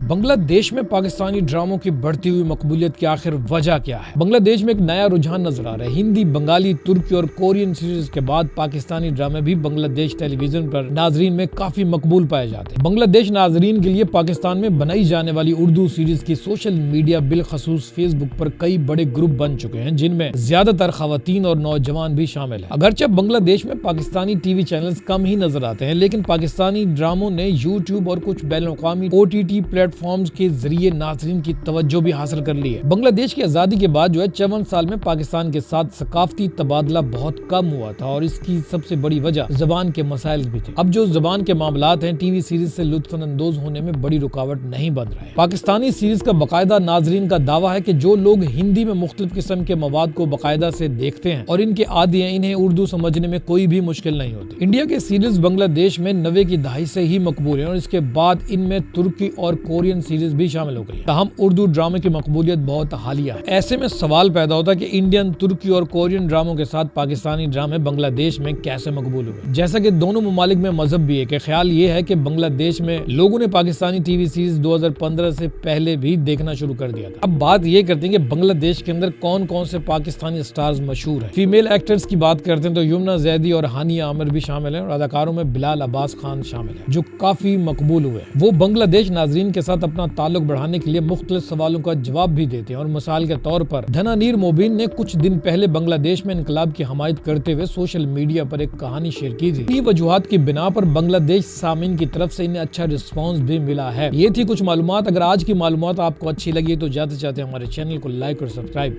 بنگلہ دیش میں پاکستانی ڈراموں کی بڑھتی ہوئی مقبولیت کی آخر وجہ کیا ہے؟ بنگلہ دیش میں ایک نیا رجحان نظر آ رہا ہے۔ ہندی، بنگالی، ترکی اور کورین سیریز کے بعد پاکستانی ڈرامے بھی بنگلہ دیش ٹیلی ویژن پر ناظرین میں کافی مقبول پائے جاتے ہیں۔ بنگلہ دیش ناظرین کے لیے پاکستان میں بنائی جانے والی اردو سیریز کی سوشل میڈیا بالخصوص فیس بک پر کئی بڑے گروپ بن چکے ہیں، جن میں زیادہ تر خواتین اور نوجوان بھی شامل ہیں۔ اگرچہ بنگلہ دیش میں پاکستانی ٹی وی چینلز کم ہی نظر آتے ہیں، لیکن پاکستانی ڈراموں نے یوٹیوب اور کچھ بین الاقوامی OTT پلیٹ فارمز کے ذریعے ناظرین کی توجہ بھی حاصل کر لی ہے۔ بنگلہ دیش کی آزادی کے بعد 54 سال میں پاکستان کے ساتھ ثقافتی تبادلہ بہت کم ہوا تھا، اور اس کی سب سے بڑی وجہ زبان کے مسائل بھی تھے۔ اب جو زبان کے معاملات ہیں، ٹی وی سیریز سے لطف اندوز ہونے میں بڑی رکاوٹ نہیں بن رہے ہیں۔ پاکستانی سیریز کا باقاعدہ ناظرین کا دعویٰ ہے کہ جو لوگ ہندی میں مختلف قسم کے مواد کو باقاعدہ سے دیکھتے ہیں اور ان کے عادی ہیں، انہیں اردو سمجھنے میں کوئی بھی مشکل نہیں ہوتی۔ انڈیا کے سیریز بنگلہ دیش میں 90 کی دہائی سے ہی مقبول ہیں، اور اس کے بعد ان میں ترکی اور کورین سیریز بھی شامل ہو گئی ہے۔ تاہم اردو ڈرامے کی مقبولیت بہت حالیہ ہے۔ ایسے میں سوال پیدا ہوتا ہے کہ انڈین، ترکی اور کورین ڈراموں کے ساتھ پاکستانی ڈرامے بنگلہ دیش میں کیسے مقبول ہوئے؟ جیسا کہ دونوں ممالک میں مذہب بھی ہے کہ خیال یہ ہے کہ بنگلہ دیش میں لوگوں نے پاکستانی ٹی وی سیریز 2015 سے پہلے بھی دیکھنا شروع کر دیا تھا۔ اب بات یہ کرتے ہیں کہ بنگلہ دیش کے اندر کون کون سے پاکستانی سٹارز مشہور ہیں۔ فیمیل ایکٹرز کی بات کرتے ہیں تو یمنا زیدی اور ہانیہ عامر بھی شامل ہیں، اور اداکاروں میں بلال عباس خان شامل ہیں، جو کافی مقبول ہوئے ہیں۔ وہ بنگلہ دیش ناظرین کے ساتھ اپنا تعلق بڑھانے کے لیے مختلف سوالوں کا جواب بھی دیتے ہیں، اور مثال کے طور پر دھنانیر موبین نے کچھ دن پہلے بنگلہ دیش میں انقلاب کی حمایت کرتے ہوئے سوشل میڈیا پر ایک کہانی شیئر کی تھی۔ انہی وجوہات کی بنا پر بنگلہ دیش سامعین کی طرف سے انہیں اچھا رسپانس بھی ملا ہے۔ یہ تھی کچھ معلومات۔ اگر آج کی معلومات آپ کو اچھی لگی تو جاتے جاتے ہمارے چینل کو لائک اور سبسکرائب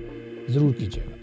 ضرور کیجیے گا۔